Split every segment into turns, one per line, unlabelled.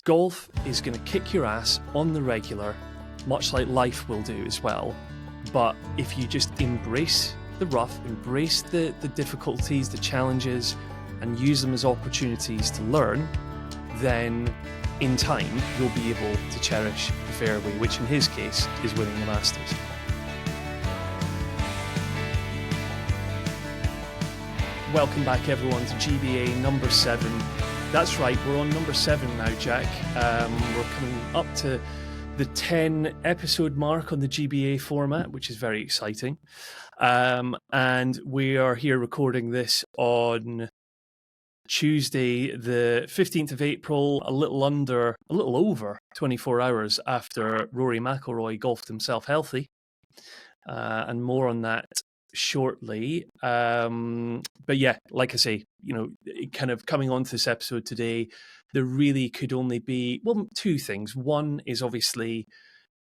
Golf is going to kick your ass on the regular, much like life will do as well. But if you just embrace the rough, embrace the difficulties, the challenges, and use them as opportunities to learn, then in time you'll be able to cherish the fairway, which in his case is winning the Masters. Welcome back everyone to GBA number 7. That's right, we're on number 7 now, Jack. We're coming up to the 10 episode mark on the GBA format, which is very exciting. And we are here recording this on Tuesday, the 15th of April, a little over 24 hours after Rory McIlroy golfed himself healthy. And more on that shortly. But yeah, like I say, kind of coming on to this episode today, there really could only be, two things. One is obviously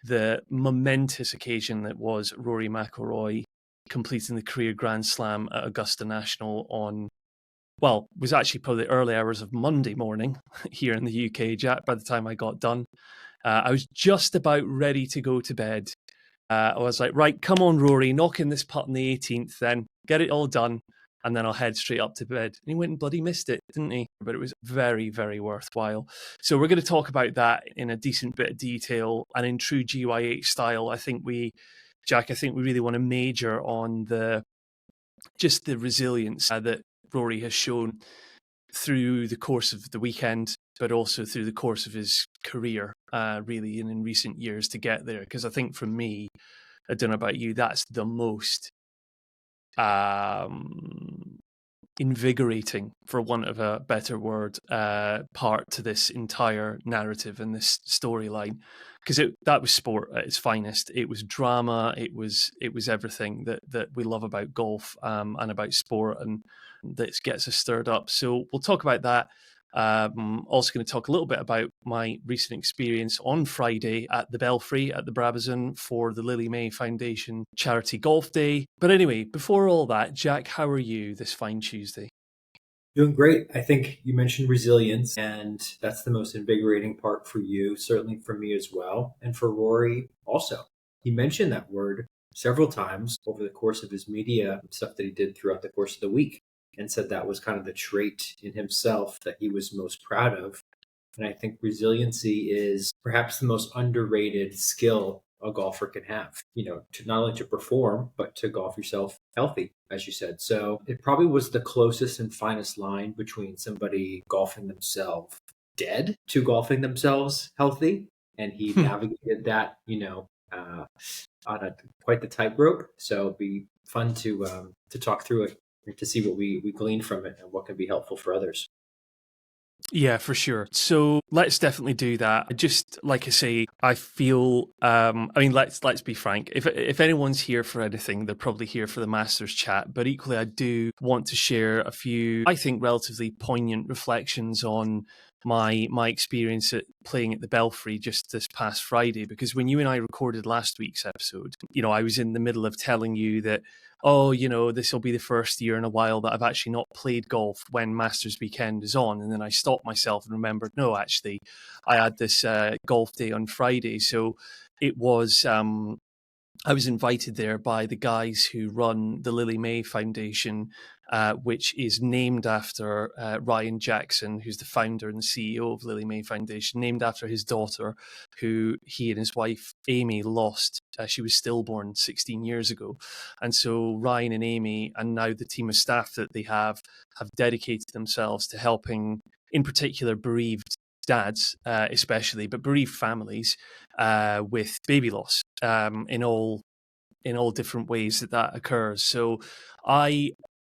the momentous occasion that was Rory McIlroy completing the career Grand Slam at Augusta National was actually probably the early hours of Monday morning here in the UK, Jack, by the time I got done. I was just about ready to go to bed. I was like, right, come on, Rory, knock in this putt on the 18th then, get it all done, and then I'll head straight up to bed. And he went and bloody missed it, didn't he? But it was very, very worthwhile. So we're going to talk about that in a decent bit of detail, and in true GYH style, I think we really want to major on the resilience that Rory has shown through the course of the weekend, but also through the course of his career, really, and in recent years to get there. Because I think for me, I don't know about you, that's the most invigorating, for want of a better word, part to this entire narrative and this storyline. Because that was sport at its finest. It was drama. It was everything that we love about golf and about sport, and that gets us stirred up. So we'll talk about that. Also going to talk a little bit about my recent experience on Friday at the Belfry at the Brabazon for the Lily May Foundation Charity Golf Day. But anyway, before all that, Jack, how are you this fine Tuesday?
Doing great. I think you mentioned resilience, and that's the most invigorating part for you, certainly for me as well, and for Rory also. He mentioned that word several times over the course of his media stuff that he did throughout the course of the week, and said that was kind of the trait in himself that he was most proud of. And I think resiliency is perhaps the most underrated skill a golfer can have, to not only to perform, but to golf yourself healthy, as you said. So it probably was the closest and finest line between somebody golfing themselves dead to golfing themselves healthy. And he navigated that, on quite the tightrope. So it'd be fun to talk through it, to see what we glean from it and what can be helpful for others.
Yeah, for sure. So let's definitely do that. Just like I say, I feel, let's be frank. If anyone's here for anything, they're probably here for the Masters chat. But equally, I do want to share a few, I think, relatively poignant reflections on my experience at playing at the Belfry just this past Friday. Because when you and I recorded last week's episode, I was in the middle of telling you that, this will be the first year in a while that I've actually not played golf when Masters weekend is on. And then I stopped myself and remembered, no, actually, I had this golf day on Friday. So it was, I was invited there by the guys who run the Lily May Foundation, which is named after Ryan Jackson, who's the founder and CEO of Lily May Foundation, named after his daughter, who he and his wife, Amy, lost. She was stillborn 16 years ago. And so Ryan and Amy, and now the team of staff that they have dedicated themselves to helping, in particular, bereaved dads, especially, but bereaved families with baby loss in all different ways that occurs. So I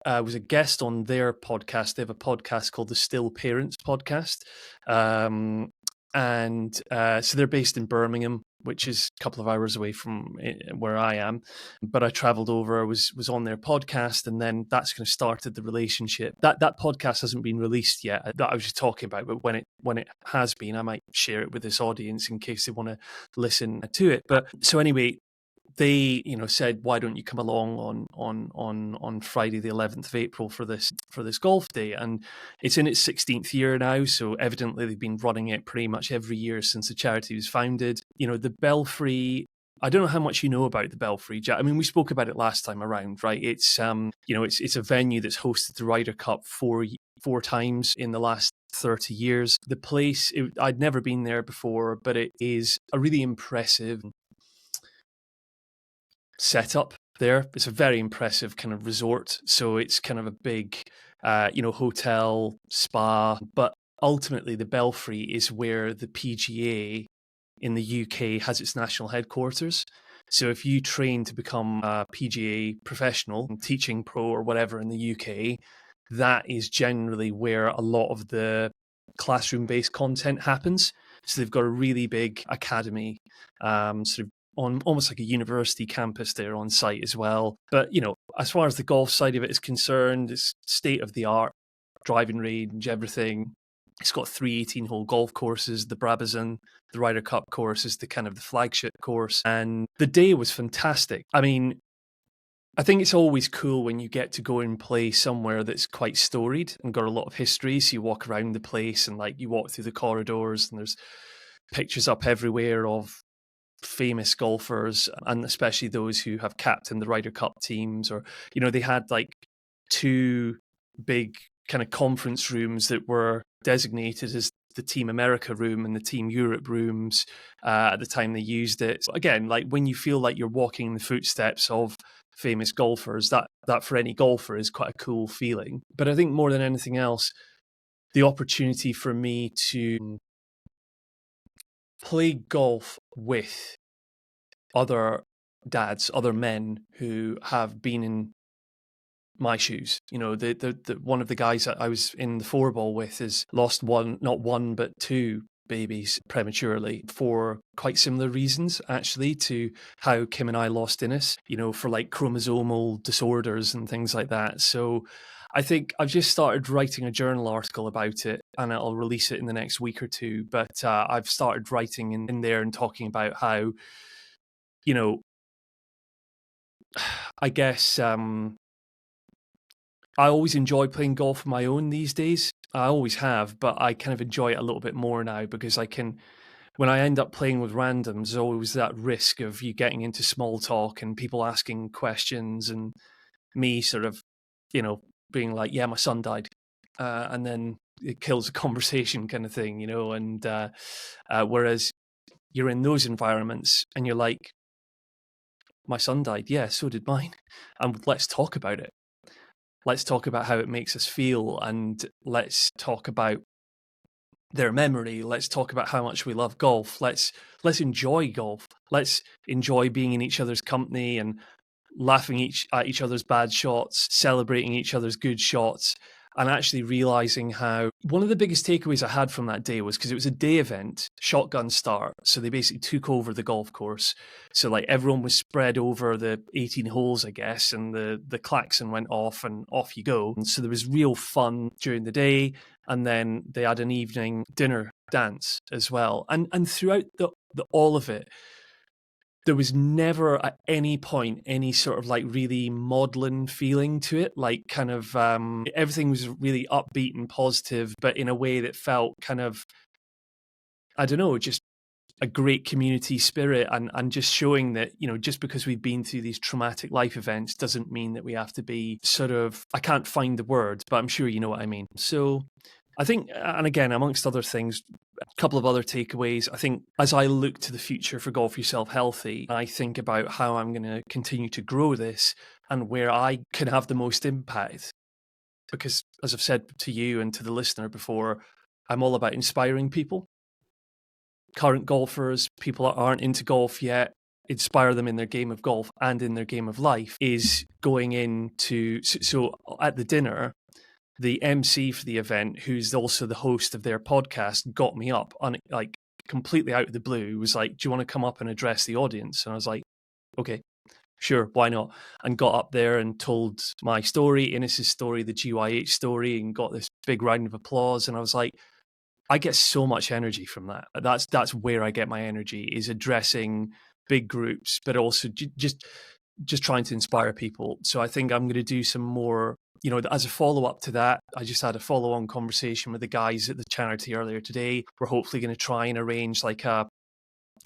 was a guest on their podcast. They have a podcast called the Still Parents Podcast. So they're based in Birmingham, which is a couple of hours away from where I am. But I traveled over, was on their podcast, and then that's kind of started the relationship. That podcast hasn't been released yet, that I was just talking about, but when it has been, I might share it with this audience in case they want to listen to it. But so anyway, they, said, why don't you come along on Friday the 11th of April for this golf day? And it's in its 16th year now, so evidently they've been running it pretty much every year since the charity was founded. The Belfry, I don't know how much you know about the Belfry, Jack. I mean, we spoke about it last time around, right? It's it's a venue that's hosted the Ryder Cup four times in the last 30 years. The place, I'd never been there before, but it is a really impressive setup there. It's a very impressive kind of resort. So it's kind of a big, hotel, spa. But ultimately, the Belfry is where the PGA in the UK has its national headquarters. So if you train to become a PGA professional, teaching pro or whatever in the UK, that is generally where a lot of the classroom-based content happens. So they've got a really big academy, sort of on almost like a university campus there on site as well. But, as far as the golf side of it is concerned, it's state of the art, driving range, everything. It's got 3 18-hole golf courses, the Brabazon, the Ryder Cup course is the kind of the flagship course. And the day was fantastic. I mean, I think it's always cool when you get to go and play somewhere that's quite storied and got a lot of history. So you walk around the place and you walk through the corridors and there's pictures up everywhere of famous golfers, and especially those who have captained the Ryder Cup teams, or they had 2 big kind of conference rooms that were designated as the Team America room and the Team Europe rooms at the time they used it. So again, when you feel like you're walking in the footsteps of famous golfers, that for any golfer is quite a cool feeling. But I think more than anything else, the opportunity for me to play golf with other dads, other men who have been in my shoes. The one of the guys that I was in the 4-ball with has lost not one, but 2 babies prematurely for quite similar reasons, actually, to how Kim and I lost Innes, for chromosomal disorders and things like that. So I think I've just started writing a journal article about it, and I'll release it in the next week or 2. But I've started writing in there and talking about how, I guess I always enjoy playing golf on my own these days. I always have, but I kind of enjoy it a little bit more now because when I end up playing with randoms, there's always that risk of you getting into small talk and people asking questions and me sort of, being like, yeah, my son died. And then it kills the conversation kind of thing, and whereas you're in those environments and you're like, my son died. Yeah, so did mine. And let's talk about it. Let's talk about how it makes us feel, and let's talk about their memory. Let's talk about how much we love golf. Let's enjoy golf. Let's enjoy being in each other's company and laughing at each other's bad shots, celebrating each other's good shots, and actually realizing how one of the biggest takeaways I had from that day was because it was a day event, shotgun start. So they basically took over the golf course. So everyone was spread over the 18 holes, I guess, and the klaxon went off and off you go. And so there was real fun during the day. And then they had an evening dinner dance as well. And throughout the all of it, there was never at any point any sort of really maudlin feeling to it. Everything was really upbeat and positive, but in a way that felt kind of, I don't know, just a great community spirit, and just showing that, just because we've been through these traumatic life events doesn't mean that we have to be sort of, I can't find the word, but I'm sure you know what I mean. So I think, and again, amongst other things, a couple of other takeaways. I think as I look to the future for Golf Yourself Healthy, I think about how I'm going to continue to grow this and where I can have the most impact. Because as I've said to you and to the listener before, I'm all about inspiring people. Current golfers, people that aren't into golf yet, inspire them in their game of golf and in their game of life is going into, so at the dinner, the MC for the event, who's also the host of their podcast, got me up on completely out of the blue, was like, do you want to come up and address the audience? And I was like, okay, sure, why not? And got up there and told my story, Innes's story, the GYH story, and got this big round of applause. And I was like, I get so much energy from that. That's where I get my energy, is addressing big groups, but also just trying to inspire people. So I think I'm going to do some more, as a follow-up to that. I just had a follow-on conversation with the guys at the charity earlier today. We're hopefully going to try and arrange like a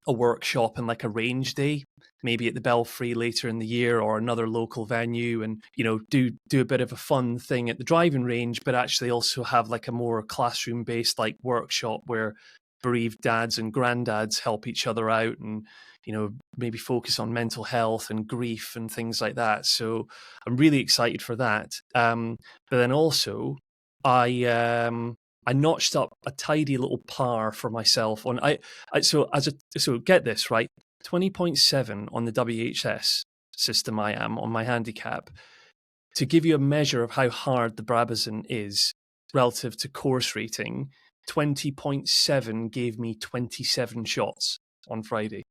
workshop and like a range day, maybe at the Belfry later in the year or another local venue, and do a bit of a fun thing at the driving range, but actually also have like a more classroom based like workshop where bereaved dads and granddads help each other out, and maybe focus on mental health and grief and things like that. So I'm really excited for that. But then also I notched up a tidy little par for myself on so get this right, 20.7 on the WHS system I am on my handicap. To give you a measure of how hard the Brabazon is relative to course rating, 20.7 gave me 27 shots on Friday.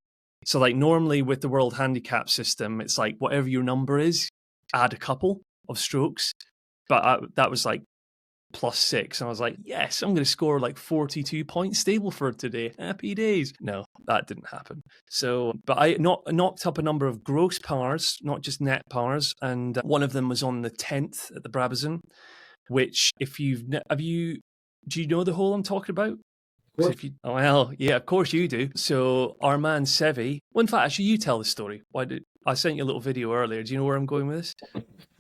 So like normally with the World Handicap system, it's like whatever your number is, add a couple of strokes. But that was like +6, and I was like, yes, I'm going to score like 42 points stable for today. Happy days. No, that didn't happen. So, but I knocked up a number of gross pars, not just net pars, and one of them was on the 10th at the Brabazon, which do you know the hole I'm talking about? Well, yeah, of course you do. So our man Sevi, well, in fact, actually, you tell the story. I sent you a little video earlier. Do you know where I'm going with this?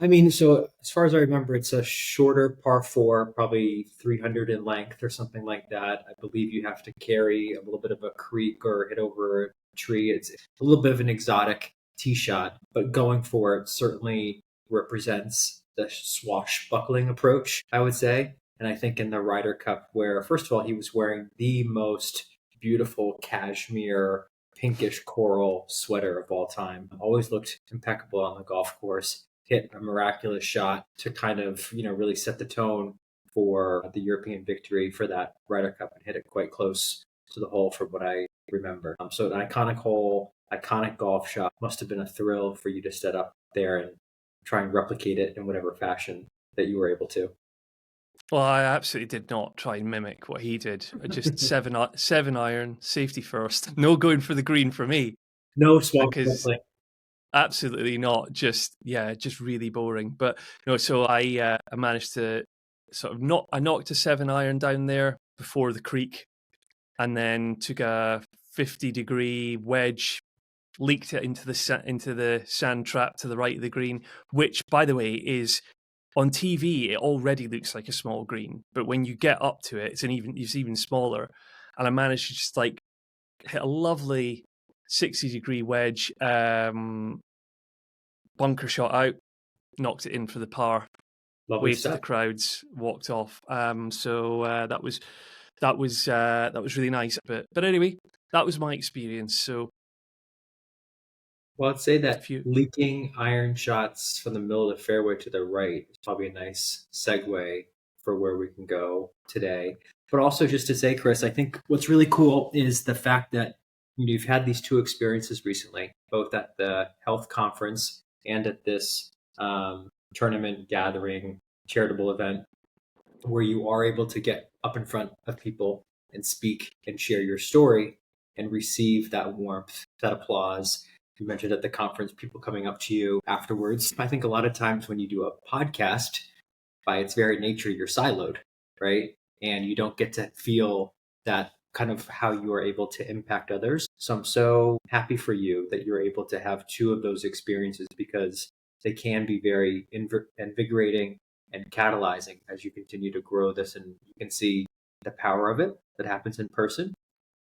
I mean, so as far as I remember, it's a shorter par four, probably 300 in length or something like that. I believe you have to carry a little bit of a creek or hit over a tree. It's a little bit of an exotic tee shot, but going for it certainly represents the swashbuckling approach, I would say. And I think in the Ryder Cup, where first of all, he was wearing the most beautiful cashmere pinkish coral sweater of all time, always looked impeccable on the golf course, hit a miraculous shot to kind of, really set the tone for the European victory for that Ryder Cup, and hit it quite close to the hole from what I remember. So an iconic hole, iconic golf shot. Must have been a thrill for you to set up there and try and replicate it in whatever fashion that you were able to.
Well, I absolutely did not try and mimic what he did. Just seven iron, safety first. No going for the green for me.
No swap.
Because absolutely not. Just really boring. But so I managed to I knocked a 7 iron down there before the creek, and then took a 50-degree wedge, leaked it into the sand trap to the right of the green, which, by the way, is on TV. It already looks like a small green, but when you get up to it, it's even smaller. And I managed to just like hit a lovely 60-degree wedge, bunker shot out, knocked it in for the par.
Lovely
waved
stuff.
to the crowds, walked off. So that was really nice. But anyway, that was my experience. So,
well, I'd say that leaking iron shots from the middle of the fairway to the right is probably a nice segue for where we can go today. But also just to say, Chris, I think what's really cool is the fact that you've had these two experiences recently, both at the health conference and at this tournament gathering charitable event, where you are able to get up in front of people and speak and share your story and receive that warmth, that applause. You mentioned at the conference, people coming up to you afterwards. I think a lot of times when you do a podcast, by its very nature, you're siloed, right? And you don't get to feel that kind of how you are able to impact others. So I'm so happy for you that you're able to have two of those experiences, because they can be very invigorating and catalyzing as you continue to grow this, and you can see the power of it that happens in person.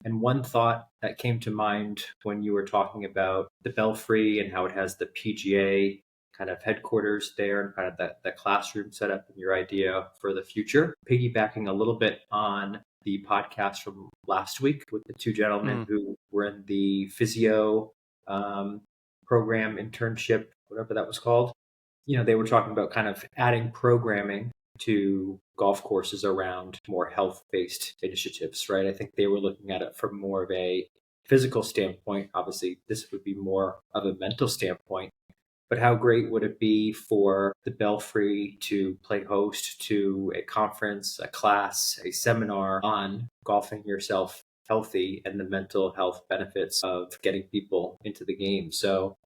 And one thought that came to mind when you were talking about the Belfry and how it has the PGA kind of headquarters there and kind of the classroom setup and your idea for the future, piggybacking a little bit on the podcast from last week with the two gentlemen who were in the physio program internship, whatever that was called. They were talking about kind of adding programming to golf courses around more health-based initiatives, right? I think they were looking at it from more of a physical standpoint. Obviously, this would be more of a mental standpoint. But how great would it be for the Belfry to play host to a conference, a class, a seminar on golfing yourself healthy and the mental health benefits of getting people into the game. So,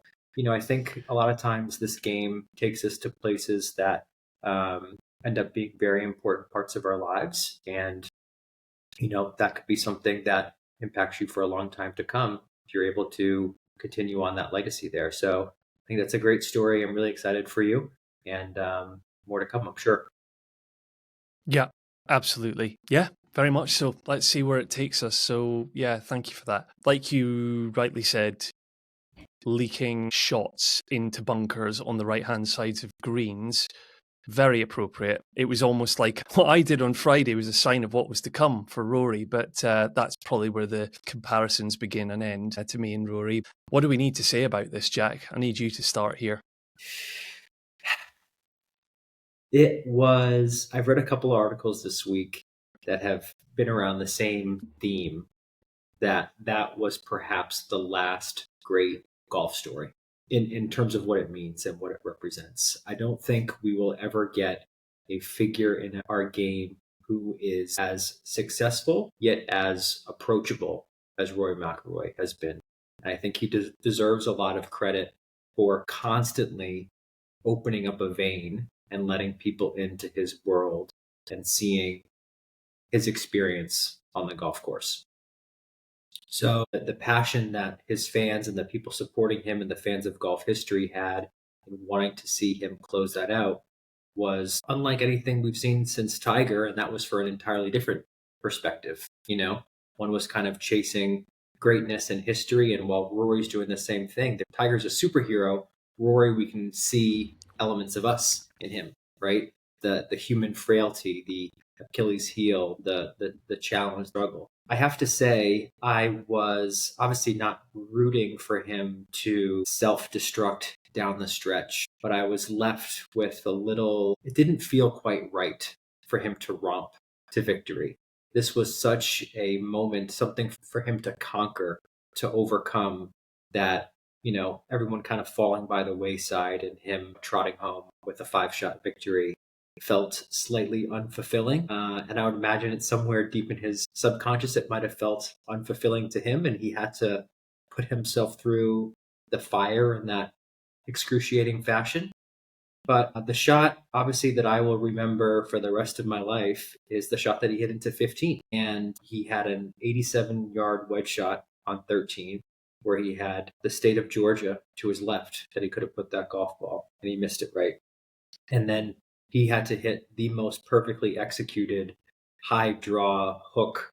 I think a lot of times this game takes us to places that end up being very important parts of our lives. And, that could be something that impacts you for a long time to come if you're able to continue on that legacy there. So I think that's a great story. I'm really excited for you, and more to come, I'm sure.
Yeah, absolutely. Yeah, very much so. Let's see where it takes us. So, yeah, thank you for that. Like you rightly said, leaking shots into bunkers on the right hand sides of greens, very appropriate. It was almost like what I did on Friday was a sign of what was to come for Rory, but that's probably where the comparisons begin and end to me and Rory. What do we need to say about this, Jack? I need you to start here.
I've read a couple articles this week that have been around the same theme, that was perhaps the last great golf story in terms of what it means and what it represents. I don't think we will ever get a figure in our game who is as successful yet as approachable as Rory McIlroy has been. And I think he deserves a lot of credit for constantly opening up a vein and letting people into his world and seeing his experience on the golf course. So the passion that his fans and the people supporting him and the fans of golf history had in wanting to see him close that out was unlike anything we've seen since Tiger, and that was for an entirely different perspective. One was kind of chasing greatness and history, and while Rory's doing the same thing, Tiger's a superhero. Rory, we can see elements of us in him, right? The human frailty, the Achilles heel, the challenge, struggle. I have to say, I was obviously not rooting for him to self-destruct down the stretch, but I was left with it didn't feel quite right for him to romp to victory. This was such a moment, something for him to conquer, to overcome, that, everyone kind of falling by the wayside and him trotting home with a 5-shot victory felt slightly unfulfilling. And I would imagine it's somewhere deep in his subconscious, it might have felt unfulfilling to him. And he had to put himself through the fire in that excruciating fashion. But the shot, obviously, that I will remember for the rest of my life is the shot that he hit into 15. And he had an 87-yard wedge shot on 13, where he had the state of Georgia to his left that he could have put that golf ball, and he missed it right. And then he had to hit the most perfectly executed high draw hook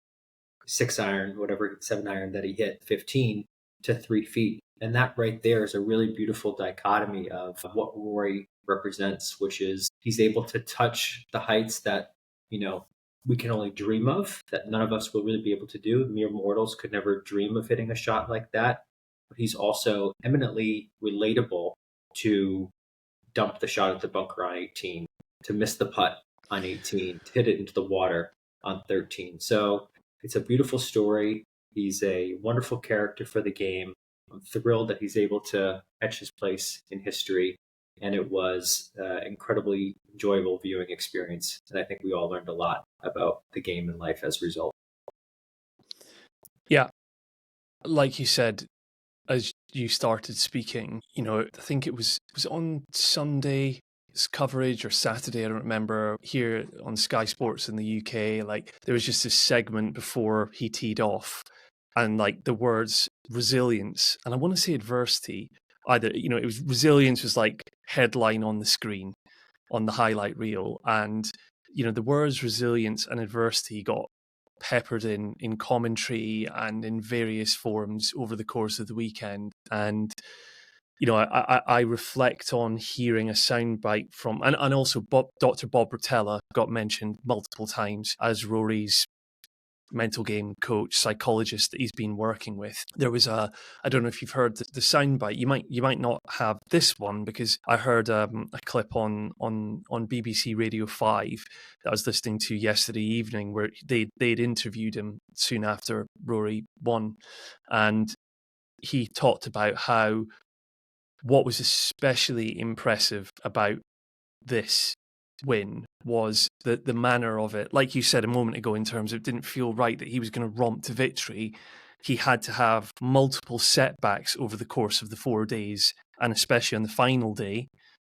6-iron, whatever 7-iron that he hit 15 to 3 feet. And that right there is a really beautiful dichotomy of what Rory represents, which is he's able to touch the heights that, we can only dream of, that none of us will really be able to do. Mere mortals could never dream of hitting a shot like that. But he's also eminently relatable to dump the shot at the bunker on 18, to miss the putt on 18, to hit it into the water on 13. So it's a beautiful story. He's a wonderful character for the game. I'm thrilled that he's able to etch his place in history. And it was an incredibly enjoyable viewing experience. And I think we all learned a lot about the game and life as a result.
Yeah, like you said, as you started speaking, I think it was on Sunday's coverage or Saturday, I don't remember, here on Sky Sports in the UK, like there was just this segment before he teed off, and like the words resilience, and I want to say adversity, either, it was resilience was like headline on the screen on the highlight reel, and the words resilience and adversity got peppered in commentary and in various forums over the course of the weekend. And I reflect on hearing a soundbite from, and also Dr. Bob Rotella got mentioned multiple times as Rory's mental game coach, psychologist that he's been working with. There was I don't know if you've heard the soundbite. You might not have this one, because I heard a clip on BBC Radio 5 that I was listening to yesterday evening, where they'd interviewed him soon after Rory won, and he talked about how what was especially impressive about this win was the manner of it. Like you said a moment ago, in terms of it didn't feel right that he was going to romp to victory. He had to have multiple setbacks over the course of the 4 days, and especially on the final day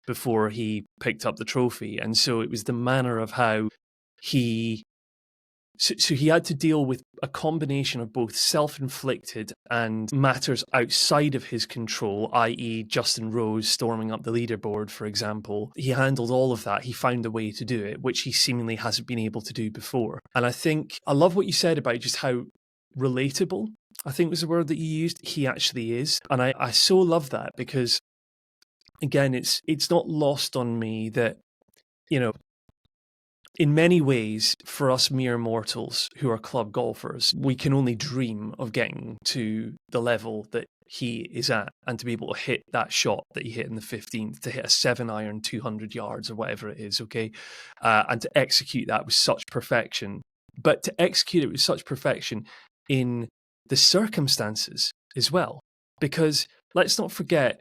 before he picked up the trophy. And so it was the manner of how he... So he had to deal with a combination of both self-inflicted and matters outside of his control, i.e. Justin Rose storming up the leaderboard, for example. He handled all of that. He found a way to do it, which he seemingly hasn't been able to do before. And I love what you said about just how relatable, I think was the word that you used, he actually is. And I so love that because, again, it's not lost on me that, in many ways, for us mere mortals who are club golfers, we can only dream of getting to the level that he is at and to be able to hit that shot that he hit in the 15th, to hit a 7-iron 200 yards or whatever it is, okay? And to execute that with such perfection. But to execute it with such perfection in the circumstances as well. Because let's not forget,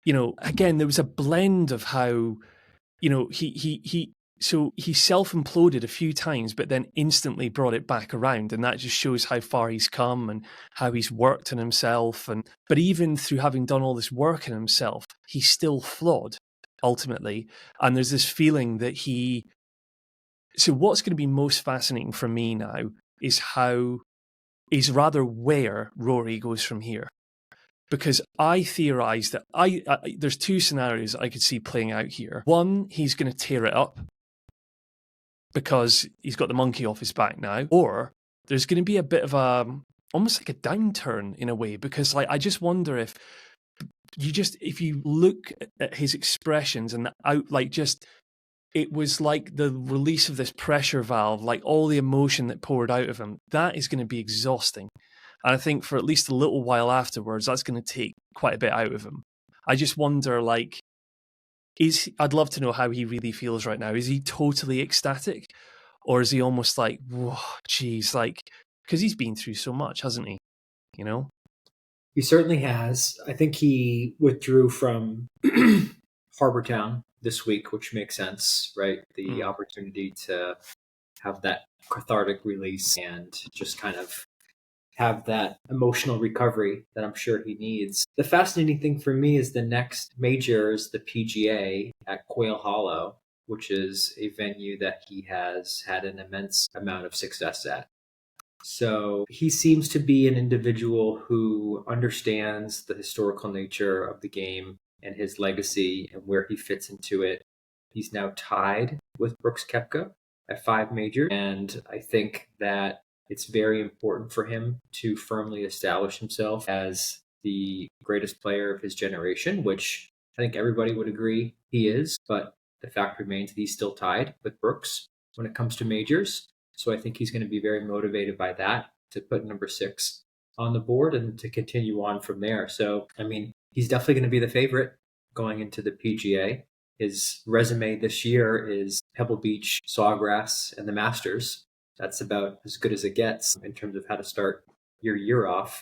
again, there was a blend of how, so he self-imploded a few times, but then instantly brought it back around. And that just shows how far he's come and how he's worked on himself. But even through having done all this work on himself, he's still flawed, ultimately. And there's this feeling that so what's going to be most fascinating for me now is rather where Rory goes from here. Because I theorize that there's two scenarios I could see playing out here. One, he's going to tear it up because he's got the monkey off his back now. Or there's going to be a bit of almost like a downturn in a way, because I just wonder if you look at his expressions and it was like the release of this pressure valve, like all the emotion that poured out of him, that is going to be exhausting. And I think for at least a little while afterwards, that's going to take quite a bit out of him. I just wonder, I'd love to know how he really feels right now. Is he totally ecstatic? Or is he almost like, whoa, geez, because he's been through so much, hasn't he?
He certainly has. I think he withdrew from Harbour Town this week, which makes sense, right? The opportunity to have that cathartic release and just kind of have that emotional recovery that I'm sure he needs. The fascinating thing for me is the next major is the PGA at Quail Hollow, which is a venue that he has had an immense amount of success at. So he seems to be an individual who understands the historical nature of the game and his legacy and where he fits into it. He's now tied with Brooks Koepka at 5 majors, and I think that it's very important for him to firmly establish himself as the greatest player of his generation, which I think everybody would agree he is. But the fact remains that he's still tied with Brooks when it comes to majors. So I think he's going to be very motivated by that to put number 6 on the board and to continue on from there. So, I mean, he's definitely going to be the favorite going into the PGA. His resume this year is Pebble Beach, Sawgrass, and the Masters. That's about as good as it gets in terms of how to start your year off.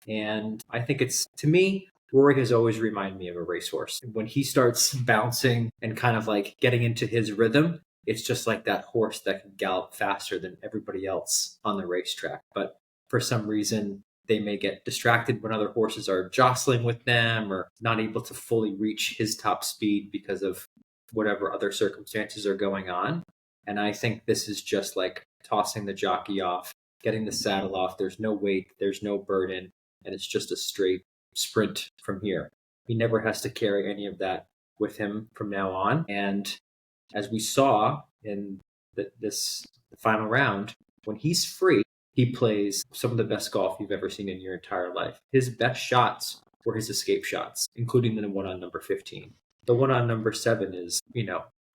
And I think to me, Rory has always reminded me of a racehorse. When he starts bouncing and kind of like getting into his rhythm, it's just like that horse that can gallop faster than everybody else on the racetrack. But for some reason, they may get distracted when other horses are jostling with them or not able to fully reach his top speed because of whatever other circumstances are going on. And I think this is just like tossing the jockey off, getting the saddle off. There's no weight, there's no burden, and it's just a straight sprint from here. He never has to carry any of that with him from now on. And as we saw in the final round, when he's free, he plays some of the best golf you've ever seen in your entire life. His best shots were his escape shots, including the one on number 15. The one on number 7 is,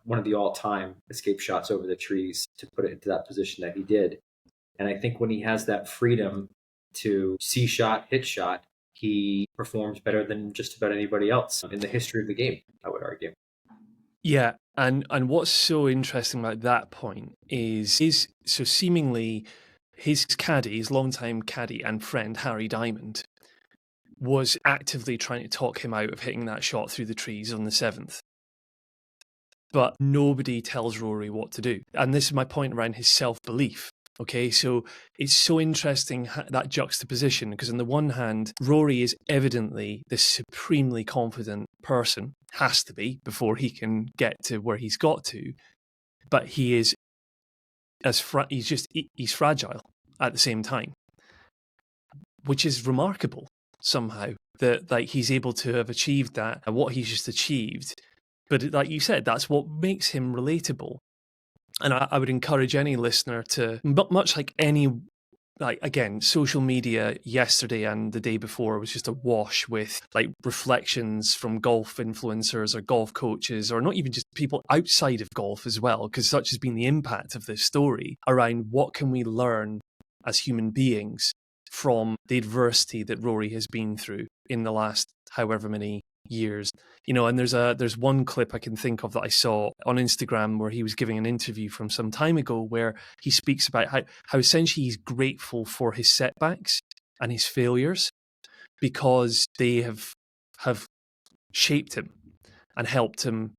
one of the all-time escape shots over the trees to put it into that position that he did. And I think when he has that freedom to see shot, hit shot, he performs better than just about anybody else in the history of the game, I would argue.
Yeah, and what's so interesting about that point is so seemingly his caddy, his longtime caddy and friend, Harry Diamond, was actively trying to talk him out of hitting that shot through the trees on the 7th. but nobody tells Rory what to do. And this is my point around his self-belief. Okay, so it's so interesting that juxtaposition, because on the one hand, Rory is evidently this supremely confident person, has to be, before he can get to where he's got to, but he is he's fragile at the same time, which is remarkable somehow, that like he's able to have achieved that and what he's just achieved. But like you said, that's what makes him relatable. And I would encourage any listener to, much like any, like, again, social media yesterday and the day before was just awash with like reflections from golf influencers or golf coaches, or not even just people outside of golf as well, because such has been the impact of this story around what can we learn as human beings from the adversity that Rory has been through in the last however many years. You know, and there's one clip I can think of that I saw on Instagram where he was giving an interview from some time ago where he speaks about how essentially he's grateful for his setbacks and his failures because they have shaped him and helped him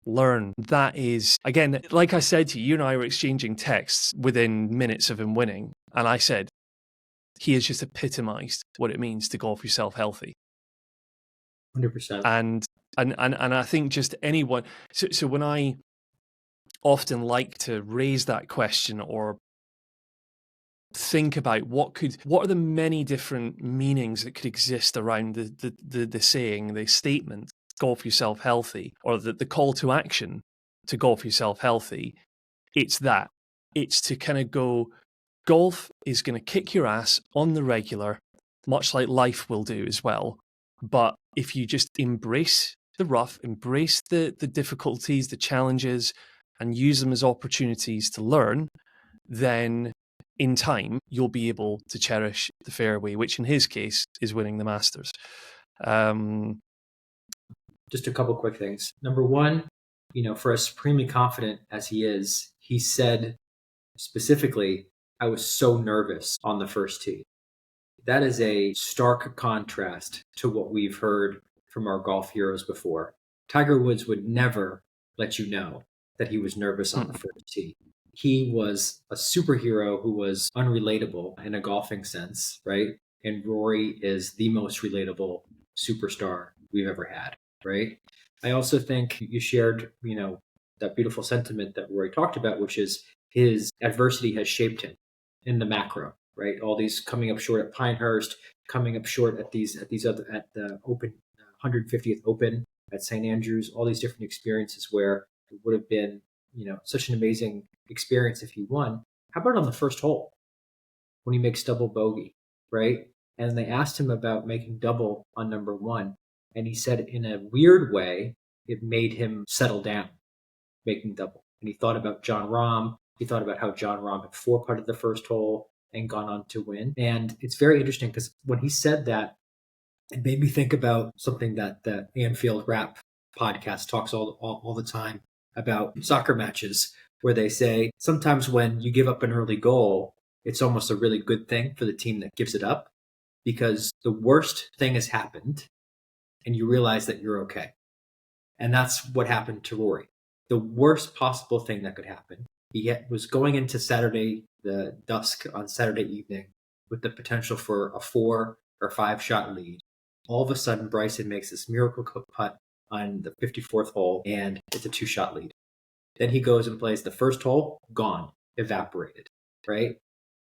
learn. That is, again, like I said to you, you and I were exchanging texts within minutes of him winning, and I said he has just epitomized what it means to golf yourself healthy.
100%.
And I think just anyone. So when I often like to raise that question or think about what are the many different meanings that could exist around the saying, the statement, golf yourself healthy, or the call to action to golf yourself healthy, it's to kind of go, golf is going to kick your ass on the regular, much like life will do as well. But if you just embrace the rough, embrace the difficulties, the challenges, and use them as opportunities to learn, then in time, you'll be able to cherish the fairway, which in his case is winning the Masters.
Just a couple quick things. Number one, for as supremely confident as he is, he said specifically, I was so nervous on the first tee. That is a stark contrast to what we've heard from our golf heroes before. Tiger Woods would never let you know that he was nervous on the first tee. He was a superhero who was unrelatable in a golfing sense, right? And Rory is the most relatable superstar we've ever had, right? I also think you shared, that beautiful sentiment that Rory talked about, which is his adversity has shaped him in the macro, right? All these coming up short at Pinehurst, coming up short at the Open 150th Open at St. Andrews, all these different experiences where it would have been, such an amazing experience if he won. How about on the first hole when he makes double bogey, right? And they asked him about making double on number one, and he said in a weird way it made him settle down making double. And he thought about John Rahm. He thought about how John Rahm had four-putted the first hole and gone on to win. And it's very interesting because when he said that, it made me think about something that the Anfield Rap podcast talks all the time about soccer matches, where they say sometimes when you give up an early goal, it's almost a really good thing for the team that gives it up because the worst thing has happened and you realize that you're okay. And that's what happened to Rory. The worst possible thing that could happen. He was going into the dusk on Saturday evening with the potential for a 4 or 5 shot lead. All of a sudden, Bryson makes this miracle putt on the 54th hole, and it's a 2-shot lead. Then he goes and plays the first hole, gone, evaporated, right?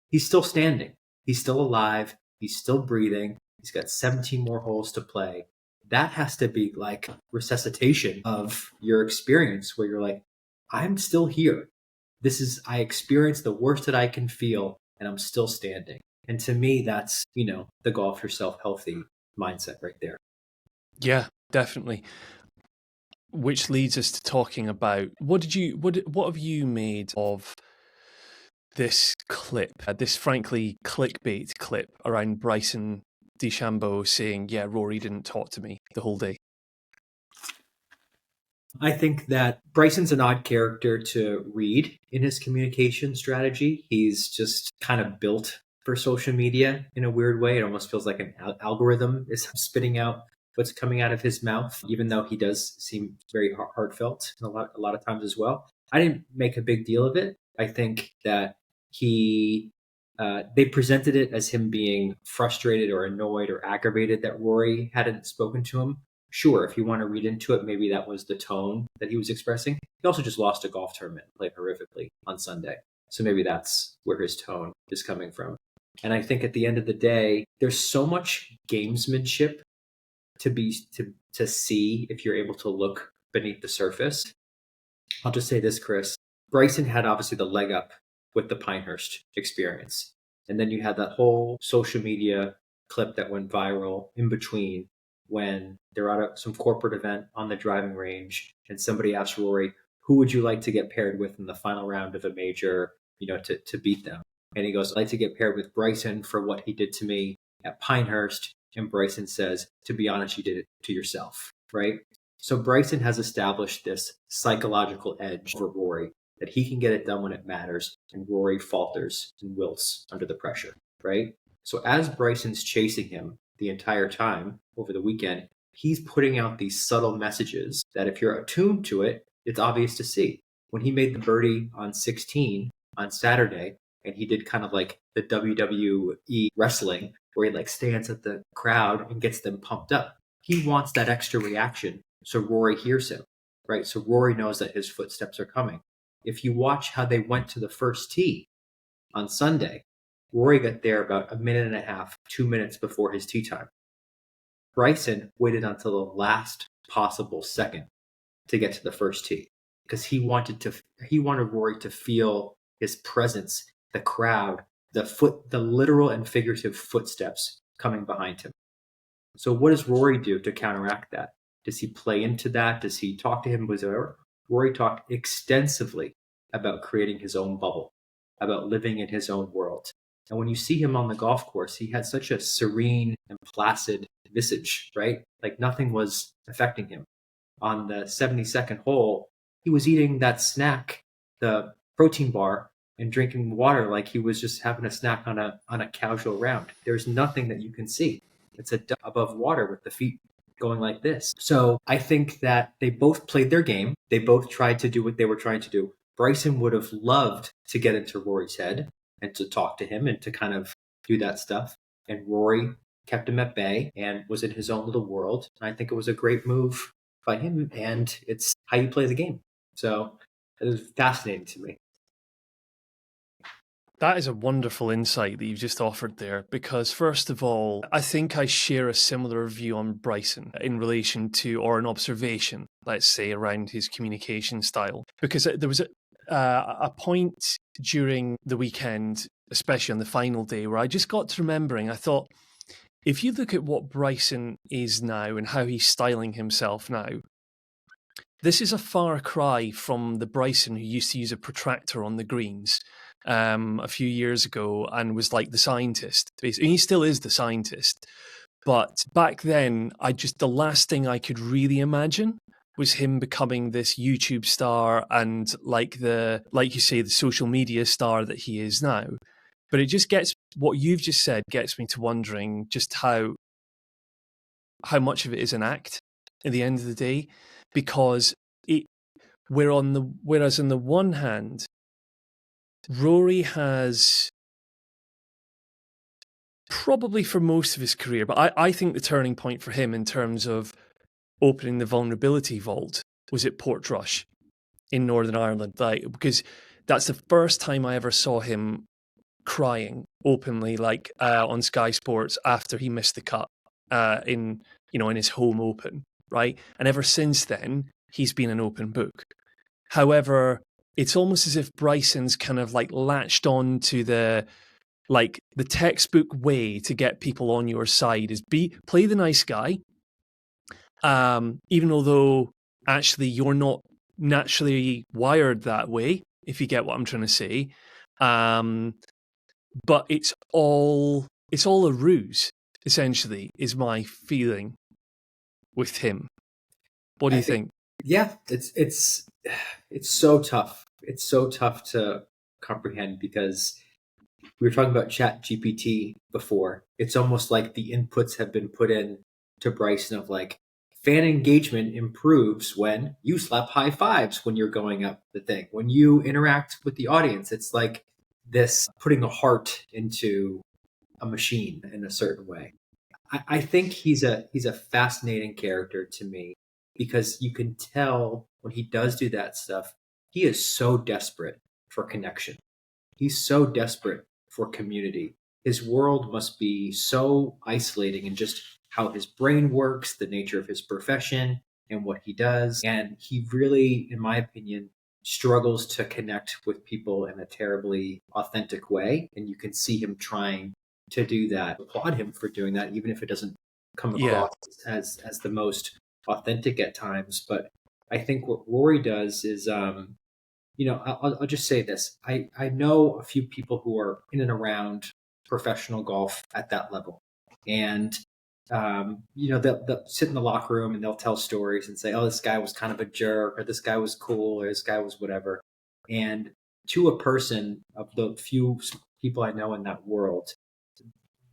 He's still standing. He's still alive. He's still breathing. He's got 17 more holes to play. That has to be like resuscitation of your experience where you're like, I'm still here. I experienced the worst that I can feel and I'm still standing. And to me, that's, the golf yourself healthy mindset right there.
Yeah, definitely. Which leads us to talking about what have you made of this clip, this frankly clickbait clip around Bryson DeChambeau saying, yeah, Rory didn't talk to me the whole day?
I think that Bryson's an odd character to read in his communication strategy. He's just kind of built for social media in a weird way. It almost feels like an algorithm is spitting out what's coming out of his mouth, even though he does seem very heartfelt a lot of times as well. I didn't make a big deal of it. I think that they presented it as him being frustrated or annoyed or aggravated that Rory hadn't spoken to him. Sure, if you want to read into it, maybe that was the tone that he was expressing. He also just lost a golf tournament and played horrifically on Sunday. So maybe that's where his tone is coming from. And I think at the end of the day, there's so much gamesmanship to see if you're able to look beneath the surface. I'll just say this, Chris. Bryson had obviously the leg up with the Pinehurst experience. And then you had that whole social media clip that went viral in between when they're at some corporate event on the driving range and somebody asked Rory, who would you like to get paired with in the final round of a major, to beat them? And he goes, I'd like to get paired with Bryson for what he did to me at Pinehurst. And Bryson says, to be honest, you did it to yourself, right? So Bryson has established this psychological edge over Rory that he can get it done when it matters, and Rory falters and wilts under the pressure, right? So as Bryson's chasing him the entire time over the weekend, he's putting out these subtle messages that if you're attuned to it, it's obvious to see. When he made the birdie on 16 on Saturday, and he did kind of like the WWE wrestling, where he like stands at the crowd and gets them pumped up. He wants that extra reaction, so Rory hears him, right? So Rory knows that his footsteps are coming. If you watch how they went to the first tee on Sunday, Rory got there about a minute and a half, 2 minutes before his tee time. Bryson waited until the last possible second to get to the first tee because he wanted Rory to feel his presence, the crowd, the literal and figurative footsteps coming behind him. So what does Rory do to counteract that? Does he play into that? Does he talk to him? Rory talked extensively about creating his own bubble, about living in his own world. And when you see him on the golf course, he had such a serene and placid visage, right? Like nothing was affecting him. On the 72nd hole, he was eating that snack, the protein bar, and drinking water like he was just having a snack on a casual round. There's nothing that you can see. It's above water with the feet going like this. So I think that they both played their game. They both tried to do what they were trying to do. Bryson would have loved to get into Rory's head and to talk to him and to kind of do that stuff. And Rory kept him at bay and was in his own little world. And I think it was a great move by him, and it's how you play the game. So it was fascinating to me.
That is a wonderful insight that you've just offered there, because first of all, I think I share a similar view on Bryson in relation to, or an observation, let's say, around his communication style. Because there was a point during the weekend, especially on the final day, where I just got to remembering, I thought, if you look at what Bryson is now and how he's styling himself now, this is a far cry from the Bryson who used to use a protractor on the greens a few years ago and was like the scientist. Basically. He still is the scientist. But back then, the last thing I could really imagine was him becoming this YouTube star and like you say, the social media star that he is now. But it just what you've just said gets me to wondering just how much of it is an act at the end of the day, because whereas on the one hand, Rory has probably for most of his career, but I think the turning point for him in terms of opening the vulnerability vault was at Portrush in Northern Ireland, because that's the first time I ever saw him crying openly, on Sky Sports after he missed the cut in his home open, right? And ever since then, he's been an open book. However, it's almost as if Bryson's kind of latched on to the textbook way to get people on your side is play the nice guy, even although actually you're not naturally wired that way, if you get what I'm trying to say. But it's all a ruse, essentially, is my feeling with him. What do you think?
Yeah, it's so tough. It's so tough to comprehend because we were talking about Chat GPT before. It's almost like the inputs have been put in to Bryson of like, fan engagement improves when you slap high fives when you're going up the thing. When you interact with the audience, it's like this putting a heart into a machine in a certain way. I think he's a fascinating character to me because you can tell when he does do that stuff, he is so desperate for connection. He's so desperate for community. His world must be so isolating in just how his brain works, the nature of his profession, and what he does. And he really, in my opinion, struggles to connect with people in a terribly authentic way. And you can see him trying to do that. Applaud him for doing that, even if it doesn't come
Yeah.
across as the most authentic at times. But I think what Rory does is I'll just say this. I know a few people who are in and around professional golf at that level. And, they'll sit in the locker room and they'll tell stories and say, oh, this guy was kind of a jerk, or this guy was cool, or this guy was whatever. And to a person of the few people I know in that world,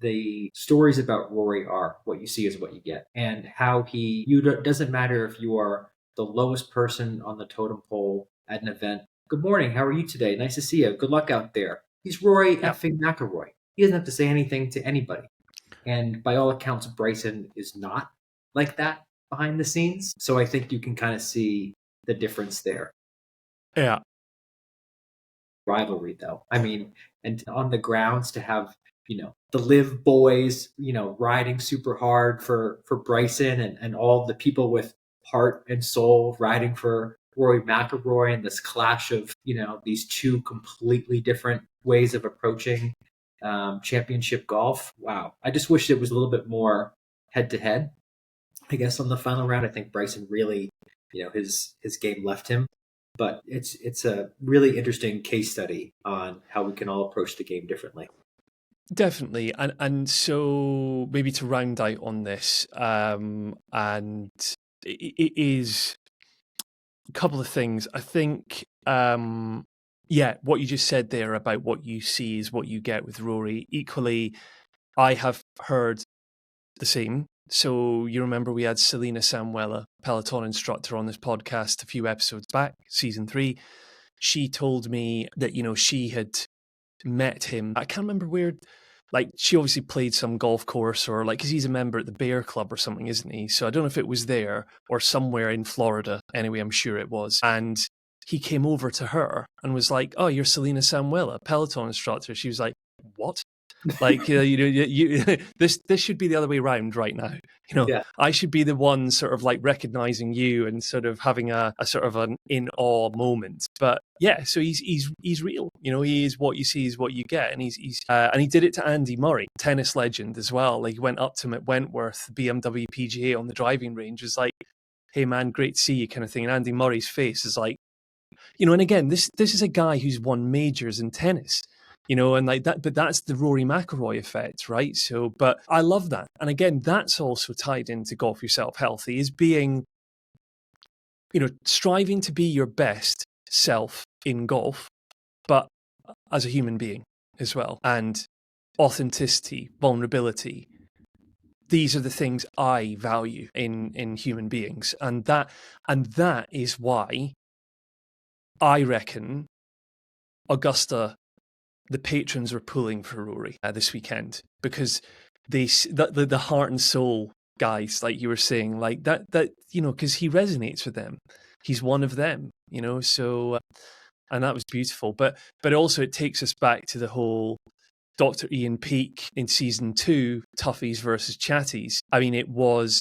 the stories about Rory are what you see is what you get, and how doesn't matter if you are the lowest person on the totem pole at an event. Good morning. How are you today? Nice to see you. Good luck out there. He's Rory
Yeah.
effing McIlroy. He doesn't have to say anything to anybody. And by all accounts, Bryson is not like that behind the scenes. So I think you can kind of see the difference there.
Yeah.
Rivalry, though. I mean, and on the grounds to have the Live boys, riding super hard for Bryson, and all the people with heart and soul riding for Rory McIlroy, and this clash of these two completely different ways of approaching championship golf. Wow, I just wish it was a little bit more head to head. I guess on the final round, I think Bryson really, his game left him. But it's a really interesting case study on how we can all approach the game differently.
Definitely, and so maybe to round out on this, and it is a couple of things. I think, what you just said there about what you see is what you get with Rory. Equally, I have heard the same. So you remember we had Selena Samuela, Peloton instructor, on this podcast a few episodes back, season 3. She told me that she had met him. I can't remember where. Like, she obviously played some golf course, or like, because he's a member at the Bear Club or something, isn't he? So I don't know if it was there or somewhere in Florida. Anyway, I'm sure it was. And he came over to her and was like, "Oh, you're Selena Samuela, Peloton instructor." She was like, "What?" Like, this should be the other way around right now.
Yeah.
I should be the one sort of like recognizing you and sort of having a sort of an in awe moment. But yeah, so he's real. He is what you see is what you get, and and he did it to Andy Murray, tennis legend as well. Like, he went up to him at Wentworth BMW PGA on the driving range, was like, "Hey man, great to see you," kind of thing. And Andy Murray's face is like, and again, this is a guy who's won majors in tennis. And like that, but that's the Rory McIlroy effect, right? So, but I love that. And again, that's also tied into Golf Yourself Healthy, is being, striving to be your best self in golf, but as a human being as well. And authenticity, vulnerability. These are the things I value in human beings. And that is why I reckon Augusta, the patrons, are pulling for Rory this weekend, because the heart and soul guys, like you were saying, like that because he resonates with them. He's one of them, so and that was beautiful. But also it takes us back to the whole Dr. Ian Peake in season 2, toughies versus chatties. I mean, it was,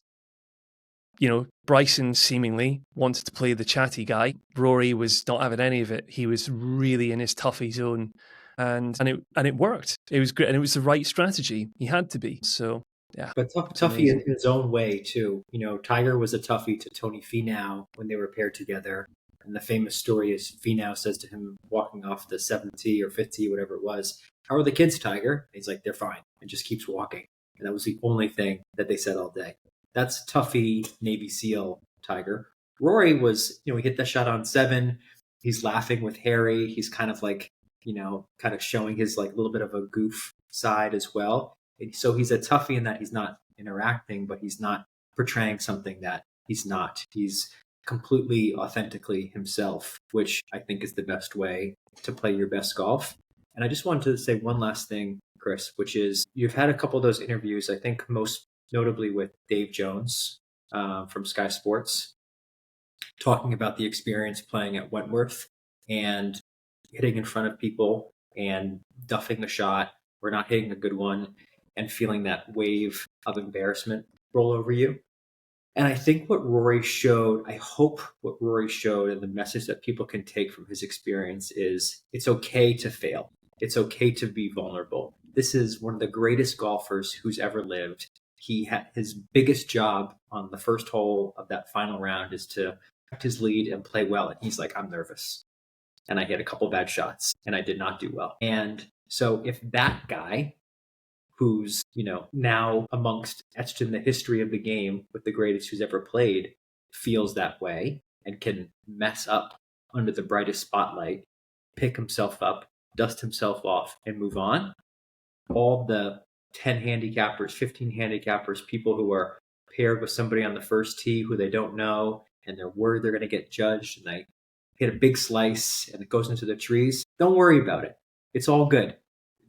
Bryson seemingly wanted to play the chatty guy. Rory was not having any of it. He was really in his toughie zone. And it worked. It was great, and it was the right strategy. He had to be. So yeah,
But Tuffy in his own way too. Tiger was a toughie to Tony Finau when they were paired together. And the famous story is Finau says to him walking off the 7th tee or 5th tee, whatever it was, "How are the kids, Tiger?" And he's like, "They're fine," and just keeps walking. And that was the only thing that they said all day. That's Tuffy Navy SEAL Tiger. Rory was, he hit that shot on 7. He's laughing with Harry. He's kind of like, kind of showing his like little bit of a goof side as well. And so he's a toughie in that he's not interacting, but he's not portraying something that he's not. He's completely authentically himself, which I think is the best way to play your best golf. And I just wanted to say one last thing, Chris, which is you've had a couple of those interviews, I think most notably with Dave Jones from Sky Sports, talking about the experience playing at Wentworth and hitting in front of people and duffing a shot or not hitting a good one and feeling that wave of embarrassment roll over you. And I think what Rory showed, I hope what Rory showed and the message that people can take from his experience is it's okay to fail. It's okay to be vulnerable. This is one of the greatest golfers who's ever lived. He had his biggest job on the first hole of that final round is to protect his lead and play well. And he's like, I'm nervous. And I hit a couple bad shots and I did not do well. And so if that guy who's, now etched in the history of the game with the greatest who's ever played, feels that way and can mess up under the brightest spotlight, pick himself up, dust himself off, and move on. All the 10 handicappers, 15 handicappers, people who are paired with somebody on the first tee who they don't know, and they're worried they're going to get judged, and they hit a big slice and it goes into the trees. Don't worry about it. It's all good.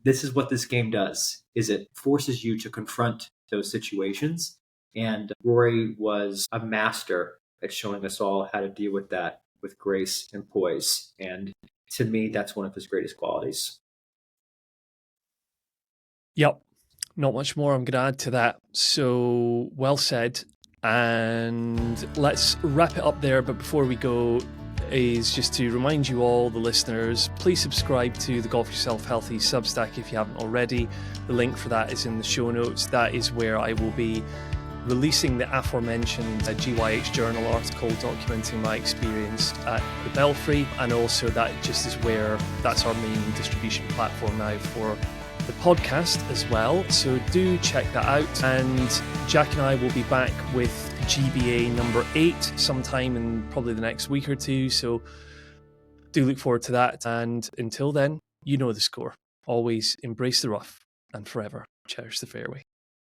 This is what this game does, is it forces you to confront those situations. And Rory was a master at showing us all how to deal with that with grace and poise. And to me, that's one of his greatest qualities.
Yep. Not much more I'm going to add to that. So well said. And let's wrap it up there. But before we go, is just to remind you all, the listeners, please subscribe to the Golf Yourself Healthy Substack if you haven't already. The link for that is in the show notes. That is where I will be releasing the aforementioned GYH Journal article documenting my experience at the Belfry, and also that just is where that's our main distribution platform now for the podcast as well. So do check that out. And Jack and I will be back with GBA number 8 sometime in probably the next week or two. So do look forward to that. And until then, you know the score. Always embrace the rough and forever cherish the fairway.